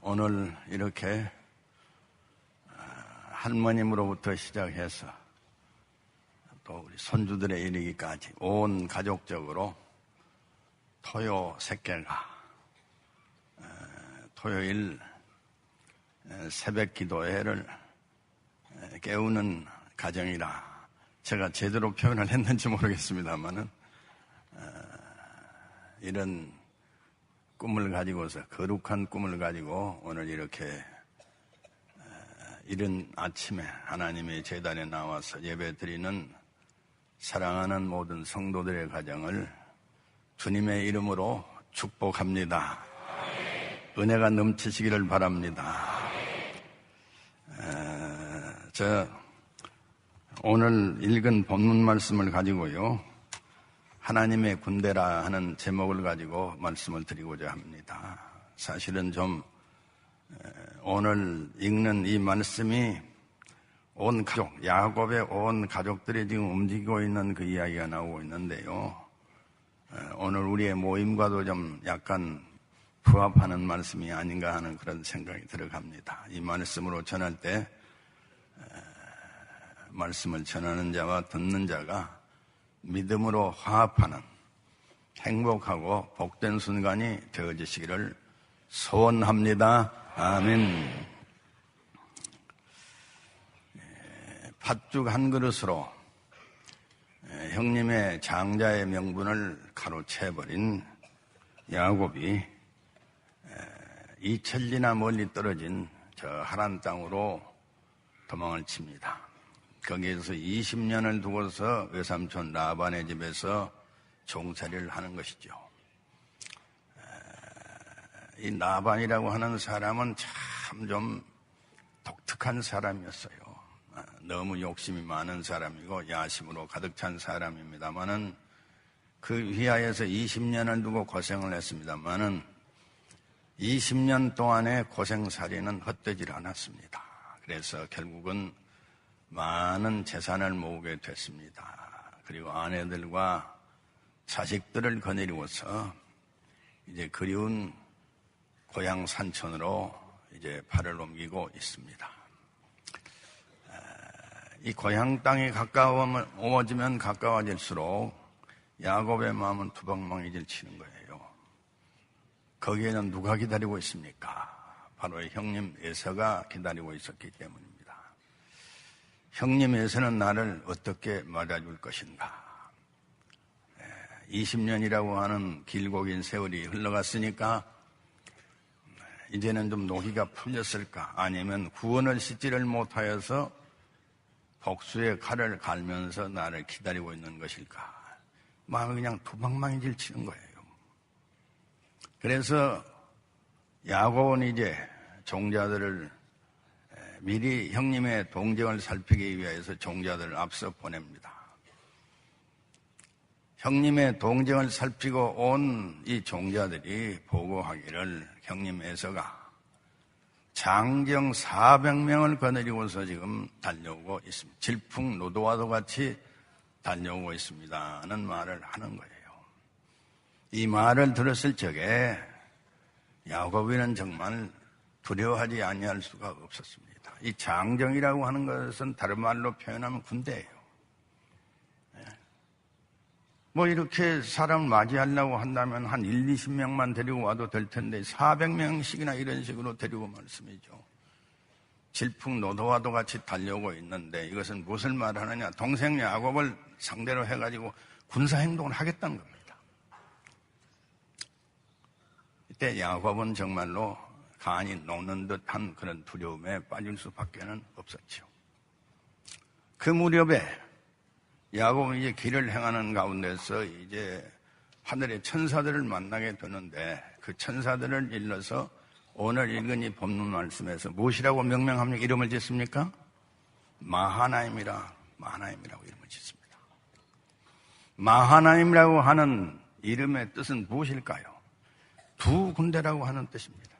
오늘 이렇게 할머님으로부터 시작해서 또 우리 손주들에 이르기까지 온 가족적으로 토요 새끼가 토요일 새벽 기도회를 깨우는 가정이라 제가 제대로 표현을 했는지 모르겠습니다만은 이런 꿈을 가지고서 거룩한 꿈을 가지고 오늘 이렇게 이른 아침에 하나님의 제단에 나와서 예배드리는 사랑하는 모든 성도들의 가정을 주님의 이름으로 축복합니다. 은혜가 넘치시기를 바랍니다. 오늘 읽은 본문 말씀을 가지고요, 하나님의 군대라 하는 제목을 가지고 말씀을 드리고자 합니다. 사실은 좀 오늘 읽는 이 말씀이 온 가족, 야곱의 온 가족들이 지금 움직이고 있는 그 이야기가 나오고 있는데요, 오늘 우리의 모임과도 좀 약간 부합하는 말씀이 아닌가 하는 그런 생각이 들어갑니다. 이 말씀으로 전할 때 말씀을 전하는 자와 듣는 자가 믿음으로 화합하는 행복하고 복된 순간이 되어지시기를 소원합니다. 아멘. 팥죽 한 그릇으로 형님의 장자의 명분을 가로채버린 야곱이 2천리나 멀리 떨어진 저 하란 땅으로 도망을 칩니다. 거기에서 20년을 두고서 외삼촌 라반의 집에서 종살이를 하는 것이죠. 이 라반이라고 하는 사람은 참 좀 독특한 사람이었어요. 너무 욕심이 많은 사람이고 야심으로 가득 찬 사람입니다만은 그 휘하에서 20년을 두고 고생을 했습니다만은 20년 동안의 고생살이는 헛되질 않았습니다. 그래서 결국은 많은 재산을 모으게 됐습니다. 그리고 아내들과 자식들을 거느리고서 이제 그리운 고향 산촌으로 이제 발을 옮기고 있습니다. 이 고향 땅이 가까워지면 가까워질수록 야곱의 마음은 두방망이질 치는 거예요. 거기에는 누가 기다리고 있습니까? 바로 형님 에서가 기다리고 있었기 때문입니다. 형님 에서는 나를 어떻게 맞아줄 것인가? 20년이라고 하는 길고 긴 세월이 흘러갔으니까 이제는 좀 노기가 풀렸을까? 아니면 구원을 씻지를 못하여서 복수의 칼을 갈면서 나를 기다리고 있는 것일까? 마음이 그냥 두방망이질 치는 거예요. 그래서 야곱은 이제 종자들을 미리 형님의 동정을 살피기 위해서 종자들을 앞서 보냅니다. 형님의 동정을 살피고 온 이 종자들이 보고하기를 형님 에서가 장정 400명을 거느리고서 지금 달려오고 있습니다. 질풍노도와도 같이 달려오고 있습니다는 말을 하는 거예요. 이 말을 들었을 적에 야곱이는 정말 두려워하지 아니할 수가 없었습니다. 이 장정이라고 하는 것은 다른 말로 표현하면 군대예요. 뭐 이렇게 사람을 맞이하려고 한다면 한 1, 20명만 데리고 와도 될 텐데 400명씩이나 이런 식으로 데리고 말씀이죠. 질풍노도와도 같이 달려오고 있는데 이것은 무엇을 말하느냐? 동생 야곱을 상대로 해가지고 군사행동을 하겠다는 겁니다. 이때 야곱은 정말로 간이 녹는 듯한 그런 두려움에 빠질 수밖에는 없었죠. 그 무렵에 야곱은 이제 길을 행하는 가운데서 이제 하늘의 천사들을 만나게 되는데 그 천사들을 일러서 오늘 읽은 이 본문 말씀에서 무엇이라고 명명합니까? 이름을 짓습니까? 마하나임이라고 이름을 짓습니다. 마하나임이라고 하는 이름의 뜻은 무엇일까요? 두 군데라고 하는 뜻입니다.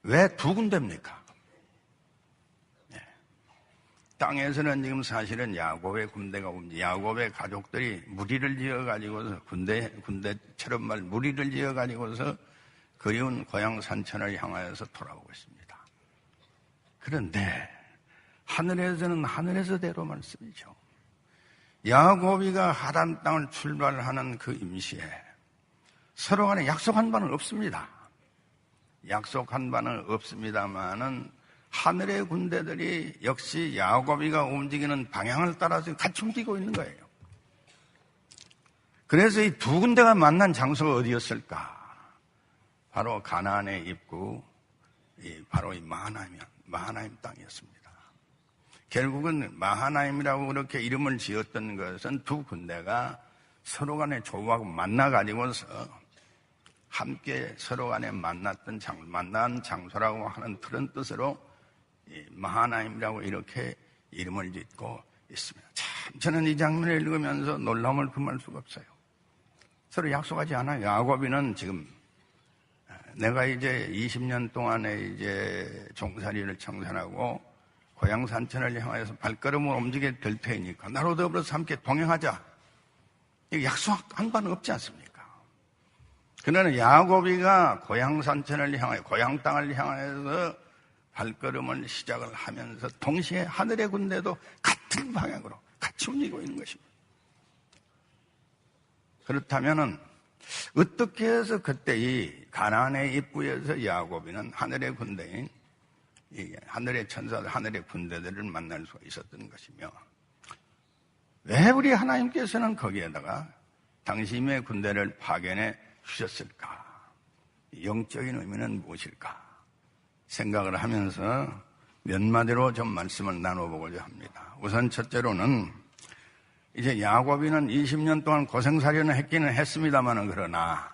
왜 두 군데입니까? 땅에서는 지금 사실은 야곱의 군대가 옵니다. 야곱의 가족들이 무리를 지어가지고서 군대처럼 무리를 지어가지고서 그리운 고향 산천을 향하여서 돌아오고 있습니다. 그런데 하늘에서는 하늘에서대로 말씀이죠. 야곱이가 하란 땅을 출발하는 그 임시에 서로 간에 약속한 바는 없습니다. 약속한 바는 없습니다만은 하늘의 군대들이 역시 야곱이가 움직이는 방향을 따라서 같이 움직이고 있는 거예요. 그래서 이 두 군대가 만난 장소가 어디였을까? 바로 가나안의 입구, 바로 이 마하나임 땅이었습니다. 결국은 마하나임이라고 그렇게 이름을 지었던 것은 두 군대가 서로 간에 조우하고 만나가지고서 함께 서로 간에 만난 장소라고 하는 그런 뜻으로 마하나임이라고 이렇게 이름을 짓고 있습니다. 참, 저는 이 장면을 읽으면서 놀라움을 금할 수가 없어요. 서로 약속하지 않아요. 야곱이는 지금 내가 이제 20년 동안에 이제 종살이를 청산하고 고향 산천을 향하여서 발걸음을 움직이게 될 테니까 나로 더불어서 함께 동행하자. 이거 약속한 바는 없지 않습니까? 그러나 야곱이가 고향 산천을 향하여 고향 땅을 향하여서 발걸음을 시작을 하면서 동시에 하늘의 군대도 같은 방향으로 같이 움직이고 있는 것입니다. 그렇다면은 어떻게 해서 그때 이 가나안의 입구에서 야곱이는 하늘의 군대인 하늘의 천사들, 하늘의 군대들을 만날 수가 있었던 것이며 왜 우리 하나님께서는 거기에다가 당신의 군대를 파견해 주셨을까? 영적인 의미는 무엇일까? 생각을 하면서 몇 마디로 좀 말씀을 나눠보고자 합니다. 우선 첫째로는 이제 야곱이는 20년 동안 고생살이는 했기는 했습니다만은 그러나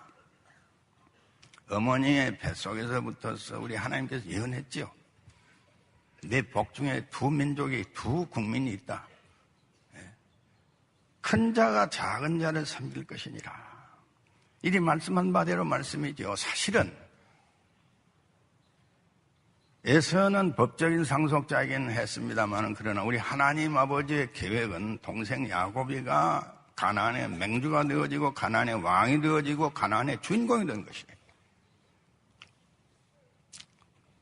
어머니의 뱃속에서부터서 우리 하나님께서 예언했죠. 내 복 중에 두 민족이 두 국민이 있다. 큰 자가 작은 자를 섬길 것이니라. 이리 말씀한 바대로 말씀이죠. 사실은 에서는 법적인 상속자이긴 했습니다만 그러나 우리 하나님 아버지의 계획은 동생 야곱이가 가나안의 맹주가 되어지고 가나안의 왕이 되어지고 가나안의 주인공이 된 것이에요.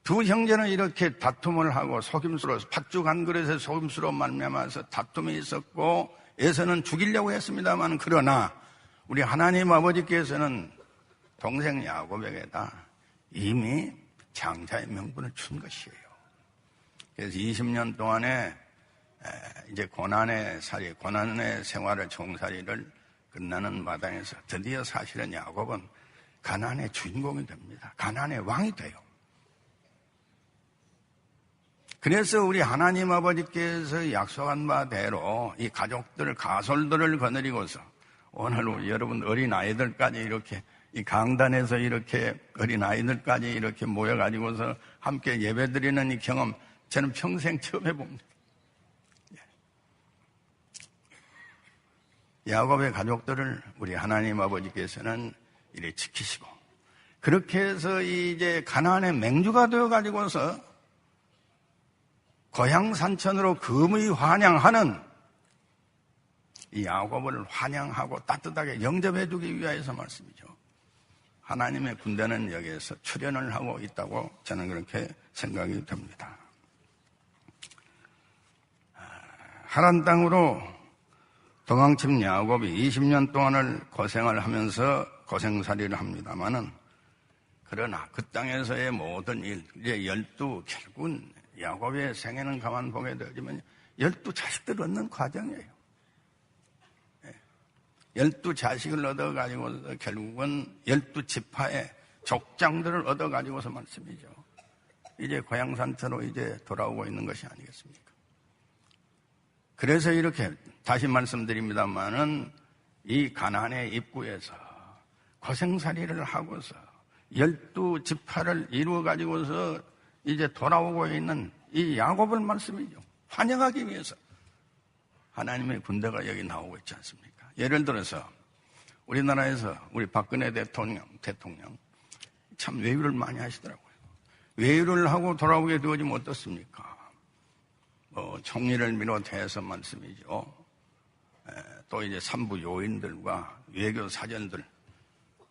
두 형제는 이렇게 다툼을 하고 속임수로 팥죽 한 그릇에 속임수로 말미암아서 다툼이 있었고 에서는 죽이려고 했습니다만 그러나 우리 하나님 아버지께서는 동생 야곱에게다 이미 장자의 명분을 준 것이에요. 그래서 20년 동안에 이제 고난의 생활을 종살이를 끝나는 마당에서 드디어 사실은 야곱은 가나안의 주인공이 됩니다. 가나안의 왕이 돼요. 그래서 우리 하나님 아버지께서 약속한 바대로 이 가족들, 가솔들을 거느리고서 오늘 여러분 어린아이들까지 이렇게 이 강단에서 이렇게 어린아이들까지 이렇게 모여가지고서 함께 예배드리는 이 경험 저는 평생 처음 해봅니다. 야곱의 가족들을 우리 하나님 아버지께서는 이렇게 지키시고 그렇게 해서 이제 가나안의 맹주가 되어가지고서 고향 산천으로 금의 환영하는 이 야곱을 환영하고 따뜻하게 영접해주기 위하여서 말씀이죠. 하나님의 군대는 여기에서 출현을 하고 있다고 저는 그렇게 생각이 됩니다. 하란 땅으로 도망친 야곱이 20년 동안을 고생을 하면서 고생살이를 합니다마는 그러나 그 땅에서의 모든 일, 이제 결국은 야곱의 생애는 가만 보게 되지만 12자식들을 얻는 과정이에요. 12자식을 얻어가지고 결국은 12지파의 족장들을 얻어가지고서 말씀이죠. 이제 고향산처로 이제 돌아오고 있는 것이 아니겠습니까? 그래서 이렇게 다시 말씀드립니다만은 이 가나안의 입구에서 고생살이를 하고서 12지파를 이루어가지고서 이제 돌아오고 있는 이 야곱을 말씀이죠. 환영하기 위해서 하나님의 군대가 여기 나오고 있지 않습니까? 예를 들어서 우리나라에서 우리 박근혜 대통령 참 외유를 많이 하시더라고요. 외유를 하고 돌아오게 되어지면 어떻습니까? 총리를 비롯해서 말씀이죠. 또 이제 산부 요인들과 외교 사절들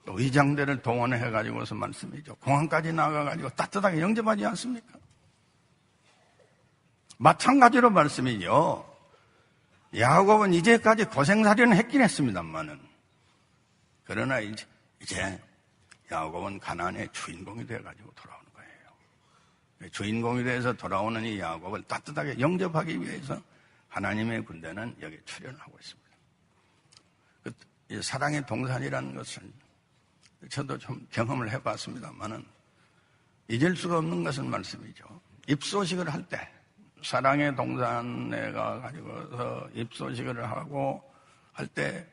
또 의장대를 동원해가지고서 말씀이죠. 공항까지 나가가지고 따뜻하게 영접하지 않습니까? 마찬가지로 말씀이죠. 야곱은 이제까지 고생살이는 했긴 했습니다만은, 그러나 이제 야곱은 가나안의 주인공이 되어가지고 돌아오는 거예요. 주인공이 돼서 돌아오는 이 야곱을 따뜻하게 영접하기 위해서 하나님의 군대는 여기 출현하고 있습니다. 이 사랑의 동산이라는 것을 저도 좀 경험을 해봤습니다만은 잊을 수가 없는 것은 말씀이죠. 입소식을 할 때, 사랑의 동산에 가가지고서 입소식을 하고 할 때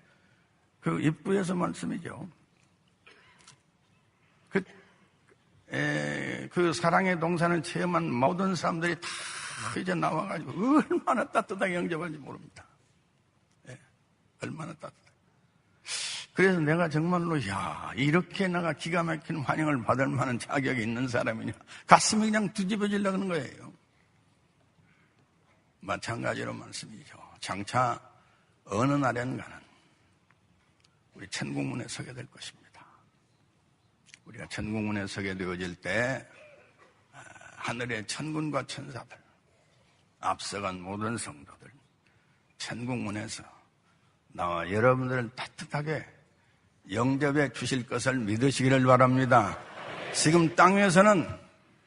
그 입구에서 말씀이죠. 그 사랑의 동산을 체험한 모든 사람들이 다 이제 나와가지고 얼마나 따뜻하게 영접할지 모릅니다. 예, 얼마나 따뜻하게. 그래서 내가 정말로 이렇게 내가 기가 막힌 환영을 받을 만한 자격이 있는 사람이냐, 가슴이 그냥 뒤집어지려고 하는 거예요. 마찬가지로 말씀이죠. 장차 어느 날엔가는 우리 천국문에 서게 될 것입니다. 우리가 천국문에 서게 되어질 때 하늘의 천군과 천사들, 앞서간 모든 성도들, 천국문에서 나와 여러분들을 따뜻하게 영접해 주실 것을 믿으시기를 바랍니다. 지금 땅 위에서는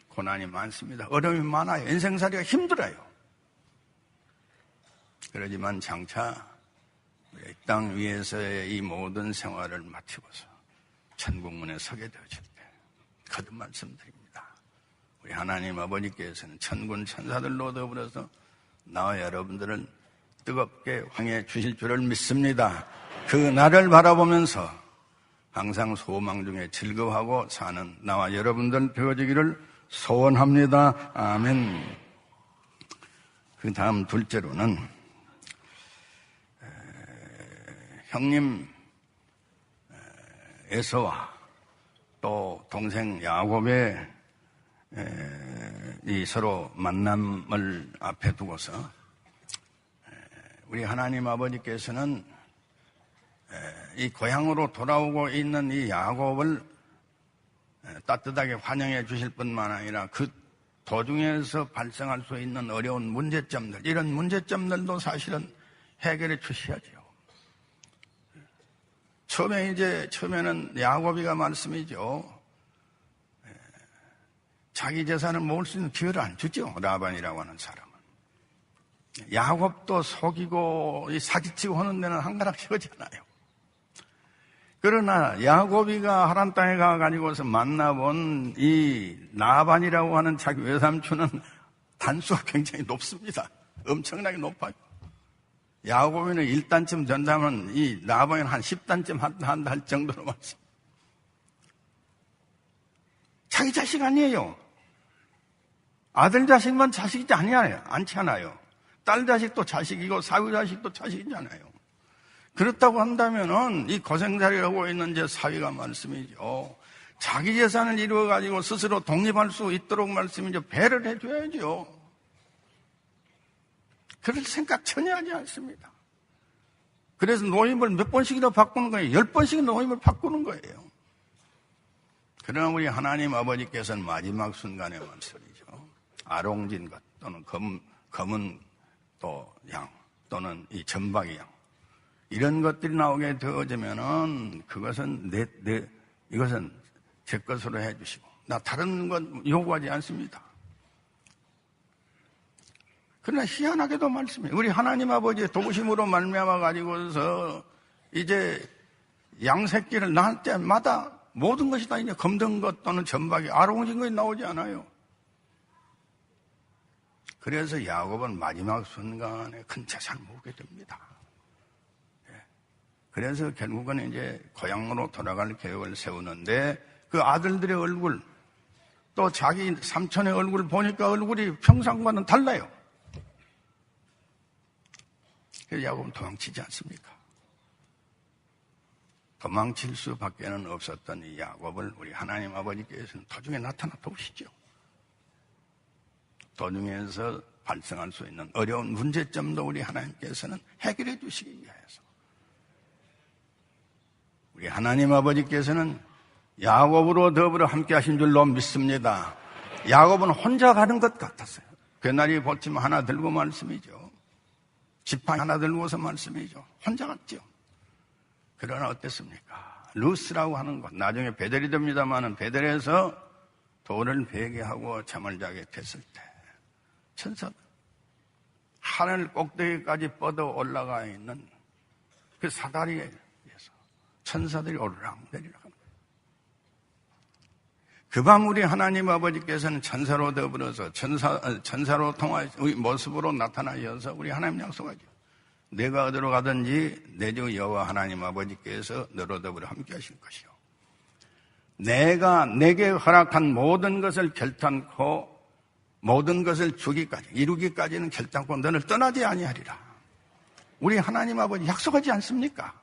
고난이 많습니다. 어려움이 많아요. 인생살이가 힘들어요. 그러지만 장차 이 땅 위에서의 이 모든 생활을 마치고서 천국문에 서게 되어질 때 거듭 말씀드립니다. 우리 하나님 아버지께서는 천군 천사들로 더불어서 나와 여러분들을 뜨겁게 환영해 주실 줄을 믿습니다. 그 날을 바라보면서 항상 소망 중에 즐거워하고 사는 나와 여러분들 되어지기를 소원합니다. 아멘. 그 다음 둘째로는 형님 에서와 또 동생 야곱의 이 서로 만남을 앞에 두고서 우리 하나님 아버지께서는 이 고향으로 돌아오고 있는 이 야곱을 따뜻하게 환영해 주실 뿐만 아니라 그 도중에서 발생할 수 있는 어려운 문제점들, 이런 문제점들도 사실은 해결해 주셔야죠. 처음에는 야곱이가 말씀이죠. 자기 재산을 모을 수 있는 기회를 안 주죠. 라반이라고 하는 사람은. 야곱도 속이고 사기치고 하는 데는 한가락씩 하지 않아요. 그러나 야곱이가 하란 땅에 가가지고서 만나본 이 라반이라고 하는 자기 외삼촌은 단수가 굉장히 높습니다. 엄청나게 높아요. 야곱이는 1단쯤 된다면 이 라반은 한 10단쯤 한다 할 정도로 많습니다. 자기 자식 아니에요. 아들 자식만 자식이지 않잖아요. 딸 자식도 자식이고 사위 자식도 자식이잖아요. 그렇다고 한다면은 이 고생살이를 하고 있는 제 사위가 말씀이죠. 자기 재산을 이루어가지고 스스로 독립할 수 있도록 말씀이죠. 배를 해줘야죠. 그럴 생각 전혀 하지 않습니다. 그래서 노임을 몇 번씩이나 바꾸는 거예요. 10번씩 노임을 바꾸는 거예요. 그러나 우리 하나님 아버지께서는 마지막 순간에 말씀이죠. 아롱진 것 또는 검은 또 양 또는 이 전박이 양 이런 것들이 나오게 되어지면은 그것은 이것은 제 것으로 해주시고 나 다른 건 요구하지 않습니다. 그러나 희한하게도 말씀이에요. 우리 하나님 아버지의 도우심으로 말미암아 가지고서 이제 양새끼를 낳을 때마다 모든 것이 다 이제 검든 것 또는 전박이 아롱진 것이 나오지 않아요. 그래서 야곱은 마지막 순간에 큰 재산을 모으게 됩니다. 그래서 결국은 이제 고향으로 돌아갈 계획을 세우는데 그 아들들의 얼굴 또 자기 삼촌의 얼굴을 보니까 얼굴이 평상과는 달라요. 그래서 야곱은 도망치지 않습니까? 도망칠 수밖에는 없었던 이 야곱을 우리 하나님 아버지께서는 도중에 나타나 도우시죠. 도중에서 발생할 수 있는 어려운 문제점도 우리 하나님께서는 해결해 주시기 위해서 우리 하나님 아버지께서는 야곱으로 더불어 함께 하신 줄로 믿습니다. 야곱은 혼자 가는 것 같았어요. 괴나리 보침 하나 들고 말씀이죠. 지팡이 하나 들고서 말씀이죠. 혼자 갔죠. 그러나 어땠습니까? 루스라고 하는 곳, 나중에 베델이 됩니다마는 베델에서 돌을 베게 하고 잠을 자게 됐을 때 천사들, 하늘 꼭대기까지 뻗어 올라가 있는 그 사다리에서 천사들이 오르락내리락 합니다. 그 밤 우리 하나님 아버지께서는 천사로 더불어서 천사로 통하여 우리 모습으로 나타나셔서 우리 하나님 약속하죠. 내가 어디로 가든지 내 주 여호와 하나님 아버지께서 너로 더불어 함께 하실 것이요. 내가 내게 허락한 모든 것을 결단코 모든 것을 주기까지 이루기까지는 결단코 너를 떠나지 아니하리라. 우리 하나님 아버지 약속하지 않습니까?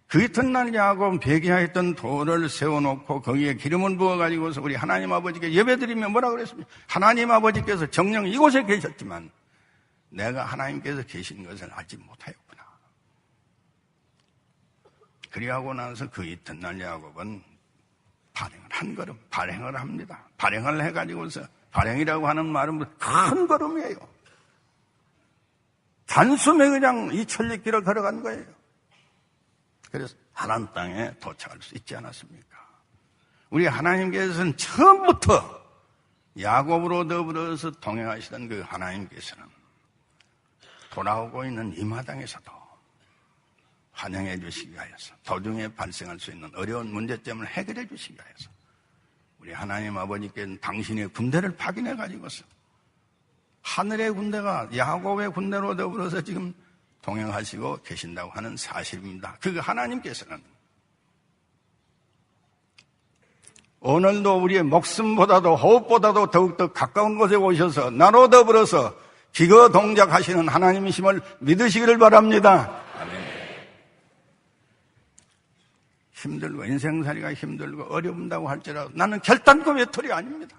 그 이튿날 야곱 베개하였던 돌을 세워놓고 거기에 기름을 부어가지고서 우리 하나님 아버지께 예배드리면 뭐라 그랬습니까? 하나님 아버지께서 정녕 이곳에 계셨지만 내가 하나님께서 계신 것을 알지 못하였구나. 그리하고 나서 그 이튿날 야곱은 발행을 한 걸음, 발행을 합니다. 발행을 해가지고서 발행이라고 하는 말은 큰 걸음이에요. 단숨에 그냥 이 천리길을 걸어간 거예요. 그래서 하나님 땅에 도착할 수 있지 않았습니까? 우리 하나님께서는 처음부터 야곱으로 더불어서 동행하시던 그 하나님께서는 돌아오고 있는 이 마당에서도 환영해 주시기 위하여서 도중에 발생할 수 있는 어려운 문제점을 해결해 주시기 위하여서 우리 하나님 아버지께는 당신의 군대를 파견해 가지고서 하늘의 군대가 야곱의 군대로 더불어서 지금 동행하시고 계신다고 하는 사실입니다. 그 하나님께서는 오늘도 우리의 목숨보다도 호흡보다도 더욱더 가까운 곳에 오셔서 나로 더불어서 기거 동작하시는 하나님이심을 믿으시기를 바랍니다. 아멘. 힘들고 인생살이가 힘들고 어렵다고 할지라도 나는 결단코 외톨이 아닙니다.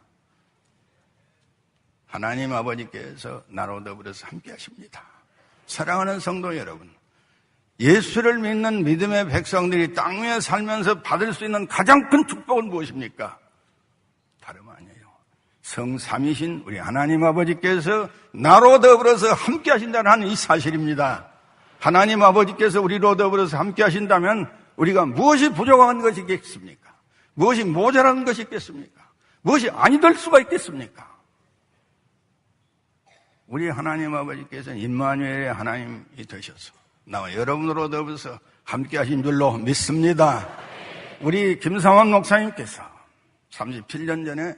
하나님 아버지께서 나로 더불어서 함께 하십니다. 사랑하는 성도 여러분, 예수를 믿는 믿음의 백성들이 땅 위에 살면서 받을 수 있는 가장 큰 축복은 무엇입니까? 다름 아니에요. 성삼위신 우리 하나님 아버지께서 나로 더불어서 함께 하신다는 이 사실입니다. 하나님 아버지께서 우리로 더불어서 함께 하신다면 우리가 무엇이 부족한 것이 있겠습니까? 무엇이 모자란 것이 있겠습니까? 무엇이 아니 될 수가 있겠습니까? 우리 하나님 아버지께서는 임마누엘의 하나님이 되셔서 나와 여러분으로 더불어서 함께 하신 줄로 믿습니다. 우리 김상원 목사님께서 37년 전에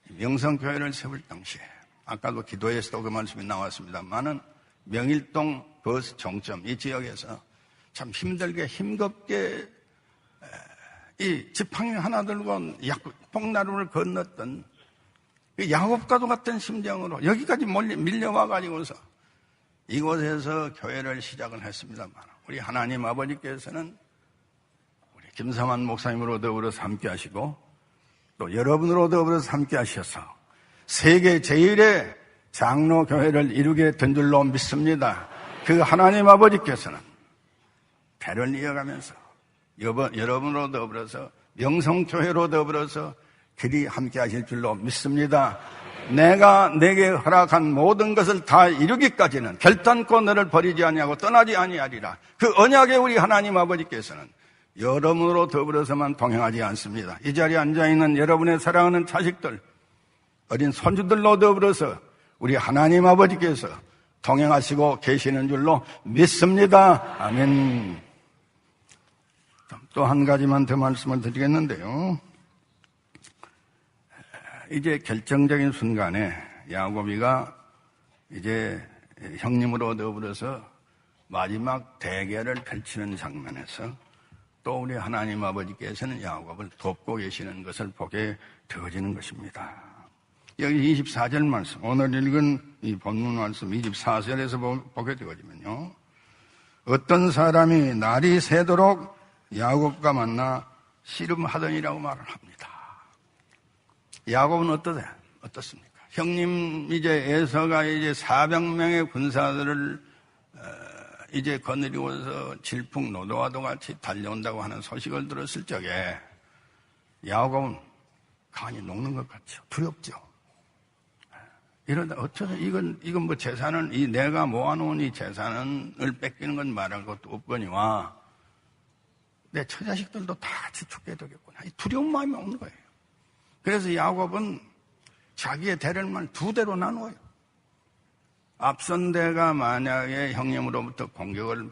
명성교회를 세울 당시에 아까도 기도에서도 그 말씀이 나왔습니다만은 명일동 버스 종점 이 지역에서 참 힘들게 힘겹게 이 지팡이 하나 들고 약봉나루를 건넜던 야곱과도 같은 심정으로 여기까지 밀려와가지고서 이곳에서 교회를 시작을 했습니다만 우리 하나님 아버지께서는 우리 김삼환 목사님으로 더불어서 함께 하시고 또 여러분으로 더불어서 함께 하셔서 세계 제1의 장로교회를 이루게 된 줄로 믿습니다. 그 하나님 아버지께서는 대를 이어가면서 여러분으로 더불어서 명성교회로 더불어서 길이 함께 하실 줄로 믿습니다. 내가 내게 허락한 모든 것을 다 이루기까지는 결단코 너를 버리지 아니하고 떠나지 아니하리라. 그 언약의 우리 하나님 아버지께서는 여러분으로 더불어서만 동행하지 않습니다. 이 자리에 앉아있는 여러분의 사랑하는 자식들, 어린 손주들로 더불어서 우리 하나님 아버지께서 동행하시고 계시는 줄로 믿습니다. 아멘. 또 한 가지만 더 말씀을 드리겠는데요. 이제 결정적인 순간에 야곱이가 이제 형님으로 더불어서 마지막 대결을 펼치는 장면에서 또 우리 하나님 아버지께서는 야곱을 돕고 계시는 것을 보게 되어지는 것입니다. 여기 24절 말씀, 오늘 읽은 이 본문 말씀 24절에서 보게 되어지면요. 어떤 사람이 날이 새도록 야곱과 만나 씨름하더니라고 말을 합니다. 야곱은 어떻습니까? 형님 이제 에서가 이제 400명의 군사들을 이제 거느리고서 질풍노도와도 같이 달려온다고 하는 소식을 들었을 적에 야곱은 간이 녹는 것 같죠. 두렵죠. 이러다 어쩌다 이건 뭐 재산을 이 내가 모아놓은 이 재산을 뺏기는 건 말할 것도 없거니와 내 처자식들도 다 같이 죽게 되겠구나. 이 두려운 마음이 오는 거예요. 그래서 야곱은 자기의 대를 두 대로 나누어요. 앞선 대가 만약에 형님으로부터 공격을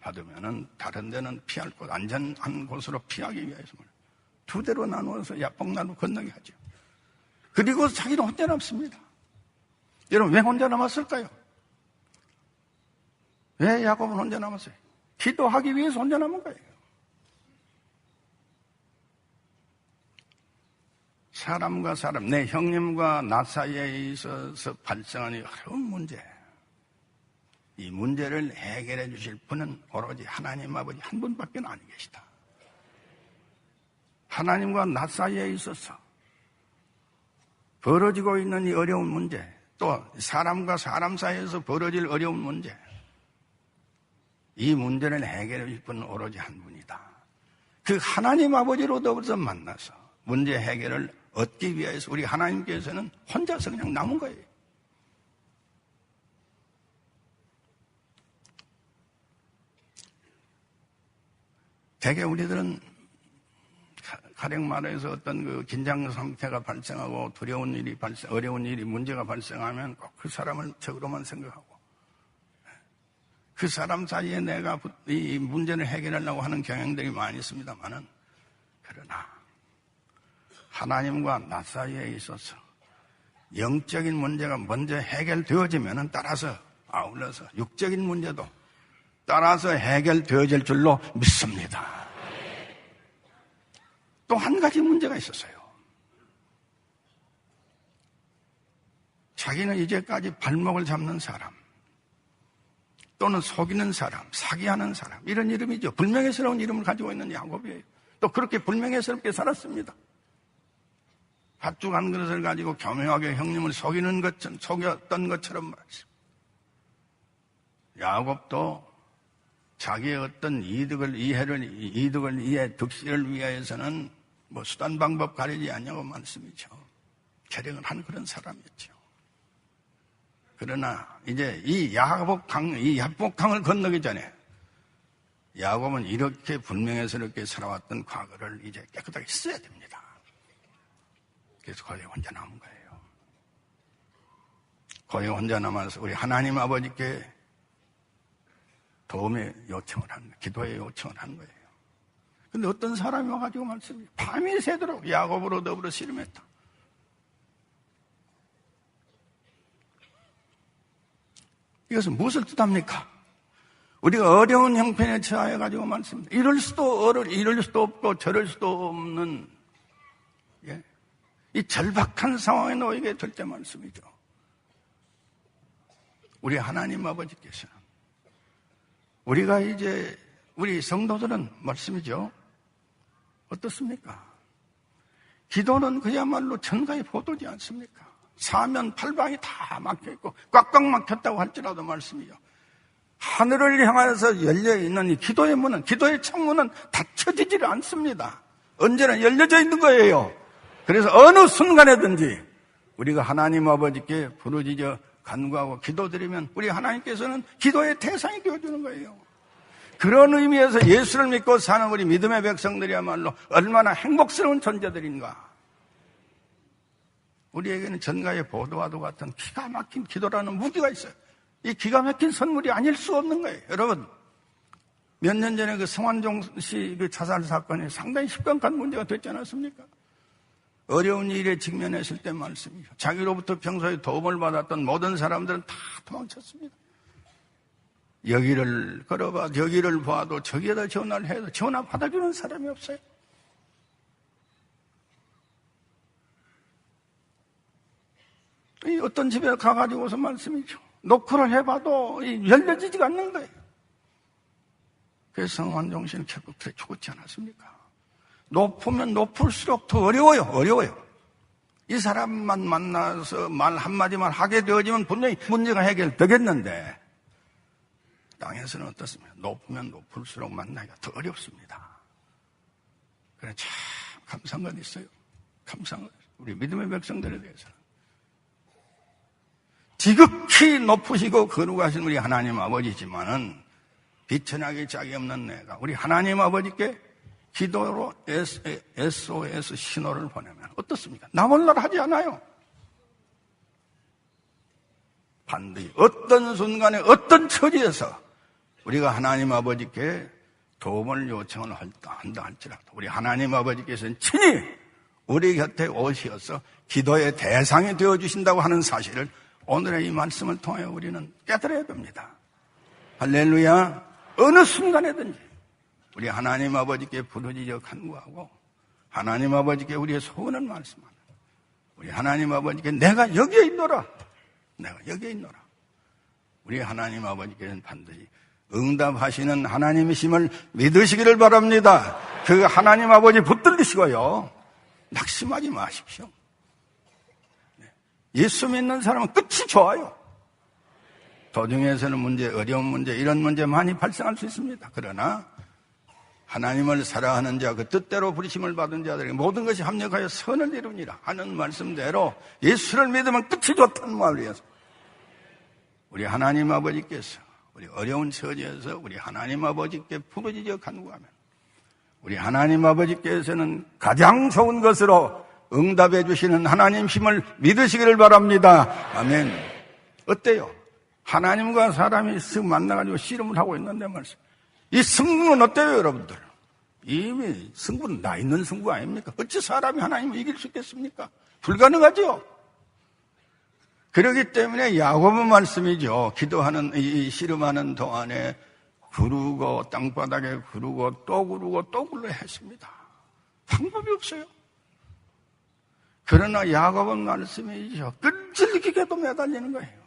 받으면은 다른 데는 피할 곳, 안전한 곳으로 피하기 위해서 두 대로 나누어서 야복나루 건너게 하죠. 그리고 자기는 혼자 남습니다. 여러분, 왜 혼자 남았을까요? 왜 야곱은 혼자 남았어요? 기도하기 위해서 혼자 남은 거예요. 사람과 사람, 내 형님과 나 사이에 있어서 발생하는 어려운 문제, 이 문제를 해결해 주실 분은 오로지 하나님 아버지 한 분밖에 안 계시다. 하나님과 나 사이에 있어서 벌어지고 있는 이 어려운 문제, 또 사람과 사람 사이에서 벌어질 어려운 문제, 이 문제를 해결해 주실 분은 오로지 한 분이다. 그 하나님 아버지로 더불어서 만나서 문제 해결을 얻기 위해서 우리 하나님께서는 혼자서 그냥 남은 거예요. 대개 우리들은 가령 말해서 어떤 그 긴장 상태가 발생하고 두려운 일이 어려운 일이 문제가 발생하면 꼭 그 사람을 적으로만 생각하고 그 사람 사이에 내가 이 문제를 해결하려고 하는 경향들이 많이 있습니다만은, 그러나 하나님과 나 사이에 있어서 영적인 문제가 먼저 해결되어지면 따라서 아울러서 육적인 문제도 따라서 해결되어질 줄로 믿습니다. 또 한 가지 문제가 있었어요. 자기는 이제까지 발목을 잡는 사람 또는 속이는 사람, 사기하는 사람, 이런 이름이죠. 불명예스러운 이름을 가지고 있는 야곱이에요. 또 그렇게 불명예스럽게 살았습니다. 팥죽 한 그릇을 가지고 교묘하게 형님을 속였던 것처럼 말이죠. 야곱도 자기의 어떤 득실을 위하여서는 뭐 수단 방법 가리지 않냐고 말씀이죠. 계령을 한 그런 사람이었죠. 그러나 이제 이 야복강을 건너기 전에 야곱은 이렇게 불명예스럽게 살아왔던 과거를 이제 깨끗하게 써야 됩니다. 그래서 거기 혼자 남은 거예요. 거기 혼자 남아서 우리 하나님 아버지께 도움의 요청을 한 거예요. 기도의 요청을 한 거예요. 근데 어떤 사람이 와가지고 말씀해요. 밤이 새도록 야곱으로 더불어 씨름했다. 이것은 무엇을 뜻합니까? 우리가 어려운 형편에 처해가지고 말씀합니다. 이럴 수도 없고 저럴 수도 없는, 이 절박한 상황에 놓이게 될 때 말씀이죠. 우리 하나님 아버지께서는 우리가 이제 우리 성도들은 말씀이죠. 어떻습니까? 기도는 그야말로 천가의 포도지 않습니까? 사면 팔방이 다 막혀있고 꽉꽉 막혔다고 할지라도 말씀이죠. 하늘을 향해서 열려있는 이 기도의 문은, 기도의 창문은 닫혀지지를 않습니다. 언제나 열려져 있는 거예요. 그래서 어느 순간에든지 우리가 하나님 아버지께 부르짖어 간구하고 기도드리면 우리 하나님께서는 기도의 대상이 되어주는 거예요. 그런 의미에서 예수를 믿고 사는 우리 믿음의 백성들이야말로 얼마나 행복스러운 존재들인가. 우리에게는 전가의 보도와도 같은 기가 막힌 기도라는 무기가 있어요. 이 기가 막힌 선물이 아닐 수 없는 거예요. 여러분, 몇 년 전에 그 성완종 씨 그 자살 사건이 상당히 심각한 문제가 됐지 않았습니까? 어려운 일에 직면했을 때 말씀이죠. 자기로부터 평소에 도움을 받았던 모든 사람들은 다 도망쳤습니다. 여기를 걸어봐, 여기를 봐도 저기에다 전화를 해도 전화 받아주는 사람이 없어요. 어떤 집에 가가지고서 말씀이죠. 노크를 해봐도 열려지지가 않는 거예요. 그래서 성완종 씨는 결국 그래 죽었지 않았습니까? 높으면 높을수록 더 어려워요. 이 사람만 만나서 말 한마디만 하게 되어지면 분명히 문제가 해결되겠는데 땅에서는 어떻습니까? 높으면 높을수록 만나기가 더 어렵습니다. 그래 참 감사한 건 있어요. 감사한 건 우리 믿음의 백성들에 대해서는 지극히 높으시고 거룩하신 우리 하나님 아버지지만은 비천하게 짝이 없는 내가 우리 하나님 아버지께 기도로 SOS 신호를 보내면 어떻습니까? 나 몰라라 하지 않아요. 반드시 어떤 순간에 어떤 처지에서 우리가 하나님 아버지께 도움을 요청을 한다 할지라도 우리 하나님 아버지께서는 친히 우리 곁에 오셔서 기도의 대상이 되어주신다고 하는 사실을 오늘의 이 말씀을 통해 우리는 깨달아야 됩니다. 할렐루야. 어느 순간에든지 우리 하나님 아버지께 부르짖어 간구하고 하나님 아버지께 우리의 소원을 말씀하는 우리 하나님 아버지께 내가 여기에 있노라. 내가 여기에 있노라. 우리 하나님 아버지께서는 반드시 응답하시는 하나님이심을 믿으시기를 바랍니다. 그 하나님 아버지 붙들리시고요. 낙심하지 마십시오. 예수 믿는 사람은 끝이 좋아요. 도중에서는 문제, 어려운 문제, 이런 문제 많이 발생할 수 있습니다. 그러나 하나님을 사랑하는 자, 그 뜻대로 부르심을 받은 자들에게 모든 것이 합력하여 선을 이루니라 하는 말씀대로 예수를 믿으면 끝이 좋다는 말을 위해서 우리 하나님 아버지께서 우리 어려운 처지에서 우리 하나님 아버지께 부르짖어 간구하면 우리 하나님 아버지께서는 가장 좋은 것으로 응답해 주시는 하나님심을 믿으시기를 바랍니다. 아멘. 어때요? 하나님과 사람이 쓱 만나가지고 씨름을 하고 있는데 말씀. 이 승부는 어때요, 여러분들? 이미 승부는 나 있는 승부 아닙니까? 어찌 사람이 하나님을 이길 수 있겠습니까? 불가능하죠. 그렇기 때문에 야고보 말씀이죠. 기도하는 이 씨름하는 동안에 구르고 땅바닥에 구르고 또 구르고 또 굴러 했습니다. 방법이 없어요. 그러나 야고보 말씀이죠. 끈질기게도 매달리는 거예요.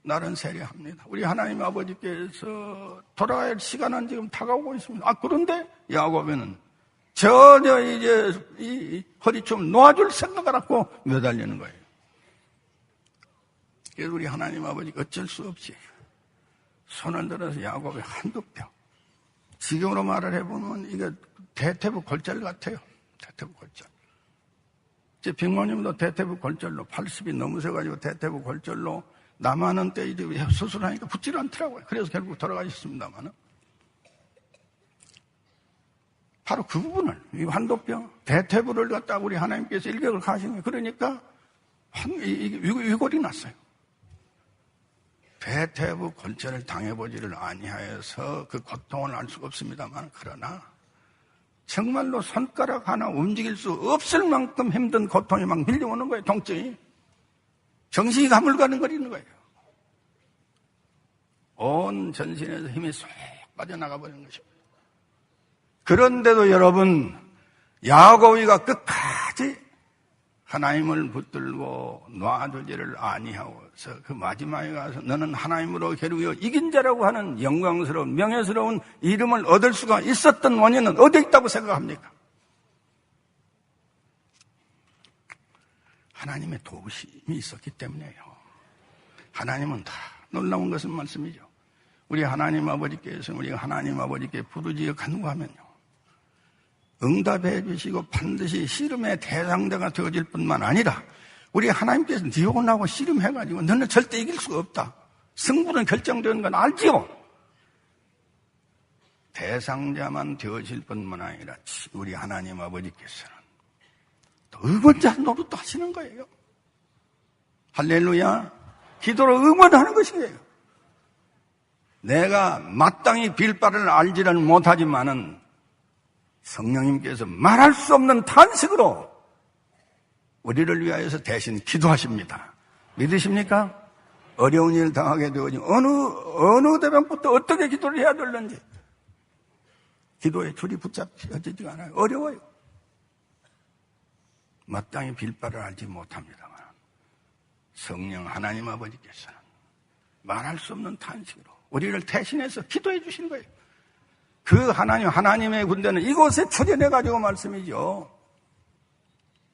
날은 세려합니다. 우리 하나님 아버지께서 돌아갈 시간은 지금 다가오고 있습니다. 그런데 야고보는 전혀 이제 이 허리 좀 놓아줄 생각을 갖고 매달리는 거예요. 그래서 우리 하나님 아버지 어쩔 수 없이 손을 들어서 야곱의 한두 뼘. 지금으로 말을 해보면 이게 대퇴부 골절 같아요. 대퇴부 골절. 제 빅모님도 대퇴부 골절로 80이 넘으셔가지고 대퇴부 골절로 남아는 때 이제 수술하니까 붙질 않더라고요. 그래서 결국 돌아가셨습니다만은. 바로 그 부분을, 이 환도병, 대퇴부를 갖다 우리 하나님께서 일격을 가신 거예요. 그러니까 위골이 났어요. 대퇴부 골절을 당해보지를 아니하여서 그 고통을 알 수가 없습니다만, 그러나 정말로 손가락 하나 움직일 수 없을 만큼 힘든 고통이 막 밀려오는 거예요. 통증이. 정신이 가물가물거리는 거예요. 온 전신에서 힘이 쏙 빠져나가 버리는 것입니다. 그런데도 여러분, 야고보가 끝까지 하나님을 붙들고 놔두지를 아니하고서 그 마지막에 가서 너는 하나님으로 겨루어 이긴 자라고 하는 영광스러운 명예스러운 이름을 얻을 수가 있었던 원인은 어디에 있다고 생각합니까? 하나님의 도우심이 있었기 때문에요. 하나님은 다 놀라운 것은 말씀이죠. 우리 하나님 아버지께서 우리가 하나님 아버지께 부르짖어 간구하면요, 응답해 주시고 반드시 씨름의 대상자가 되어질 뿐만 아니라 우리 하나님께서 니하고 나하고 씨름해가지고 너는 절대 이길 수가 없다. 승부는 결정되는 건 알지요. 대상자만 되어질 뿐만 아니라 우리 하나님 아버지께서는 또 응원자 노릇도 하시는 거예요. 할렐루야. 기도로 응원하는 것이에요. 내가 마땅히 빌 바를 알지는 못하지만은 성령님께서 말할 수 없는 탄식으로 우리를 위하여서 대신 기도하십니다. 믿으십니까? 어려운 일을 당하게 되어지면 어느 대목부터 어떻게 기도를 해야 되는지 기도에 줄이 붙잡히지가 않아요. 어려워요. 마땅히 빌 바를 알지 못합니다만 성령 하나님 아버지께서는 말할 수 없는 탄식으로 우리를 대신해서 기도해 주시는 거예요. 그 하나님의 군대는 이곳에 초전해가지고 말씀이죠.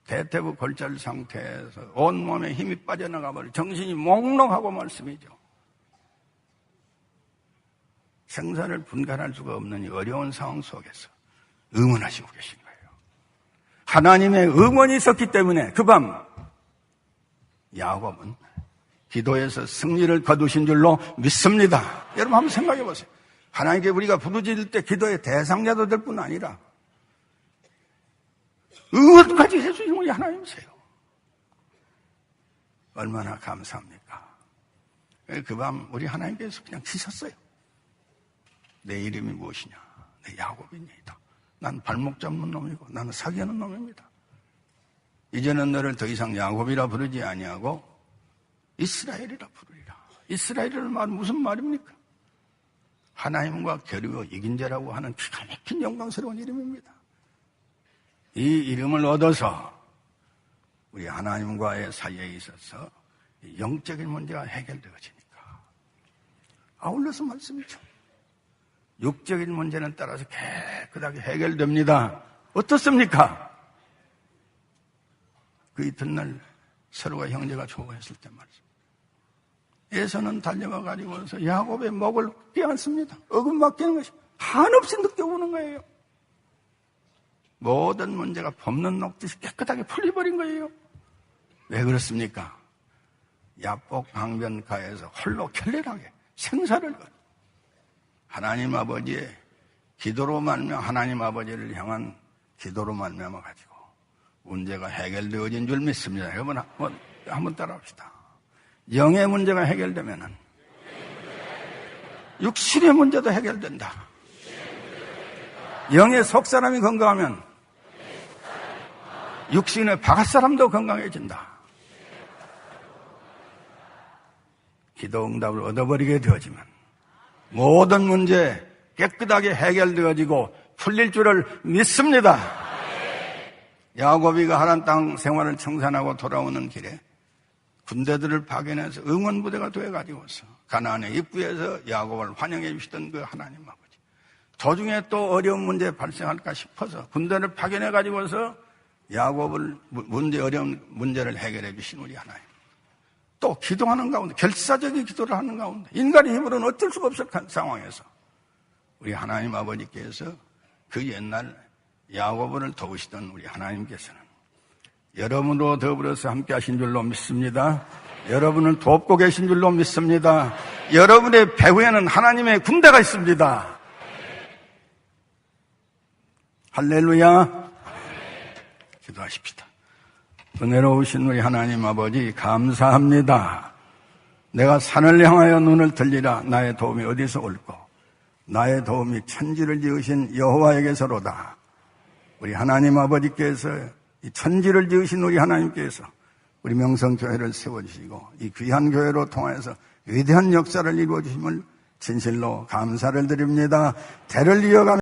대퇴부 골절 상태에서 온몸에 힘이 빠져나가버리고 정신이 몽롱하고 말씀이죠. 생사를 분간할 수가 없는 이 어려운 상황 속에서 응원하시고 계신 거예요. 하나님의 응원이 있었기 때문에 그 밤 야곱은 기도에서 승리를 거두신 줄로 믿습니다. 여러분 한번 생각해 보세요. 하나님께 우리가 부르짖을 때 기도의 대상자도 될 뿐 아니라 응원까지 해주신 우리 하나님이세요. 얼마나 감사합니까? 그 밤 우리 하나님께서 그냥 치셨어요. 내 이름이 무엇이냐? 내 야곱입니다. 난 발목 잡는 놈이고 나는 사귀는 놈입니다. 이제는 너를 더 이상 야곱이라 부르지 아니하고 이스라엘이라 부르리라. 이스라엘이라는 말은 무슨 말입니까? 하나님과 겨루어 이긴 자라고 하는 기가 막힌 영광스러운 이름입니다. 이 이름을 얻어서 우리 하나님과의 사이에 있어서 영적인 문제가 해결되어지니까 아울러서 말씀이죠. 육적인 문제는 따라서 깨끗하게 해결됩니다. 어떻습니까? 그 이튿날 서로가 형제가 조화했을 때 말이죠. 에서는 달려가 가지고서 야곱의 목을 꿰안습니다. 어긋맞기는 것이 한없이 느껴보는 거예요. 모든 문제가 법는 녹듯이 깨끗하게 풀려버린 거예요. 왜 그렇습니까? 야복 강변가에서 홀로 결렬하게 생사를 걸 하나님 아버지의 기도로 말미암아 하나님 아버지를 향한 기도로 말미암아 가지고 문제가 해결되어진 줄 믿습니다. 여러분 한번 따라합시다. 영의 문제가 해결되면은 육신의 문제도 해결된다. 영의 속 사람이 건강하면 육신의 바깥 사람도 건강해진다. 기도 응답을 얻어버리게 되어지면 모든 문제 깨끗하게 해결되어지고 풀릴 줄을 믿습니다. 야곱이가 하란 땅 생활을 청산하고 돌아오는 길에 군대들을 파견해서 응원부대가 되어가지고서 가나안의 입구에서 야곱을 환영해 주시던 그 하나님 아버지, 도중에 또 어려운 문제 발생할까 싶어서 군대를 파견해가지고서 야곱을 어려운 문제를 해결해 주신 우리 하나님, 또 기도하는 가운데 결사적인 기도를 하는 가운데 인간의 힘으로는 어쩔 수가 없을 상황에서 우리 하나님 아버지께서 그 옛날 야곱을 도우시던 우리 하나님께서는 여러분으로 더불어서 함께 하신 줄로 믿습니다. 여러분을 돕고 계신 줄로 믿습니다. 여러분의 배후에는 하나님의 군대가 있습니다. 할렐루야. 기도하십시다. 은혜로우신 우리 하나님 아버지 감사합니다. 내가 산을 향하여 눈을 들리라. 나의 도움이 어디서 올고 나의 도움이 천지를 지으신 여호와에게서로다. 우리 하나님 아버지께서 이 천지를 지으신 우리 하나님께서 우리 명성교회를 세워주시고 이 귀한 교회로 통해서 위대한 역사를 이루어주심을 진실로 감사를 드립니다. 대를 이어가는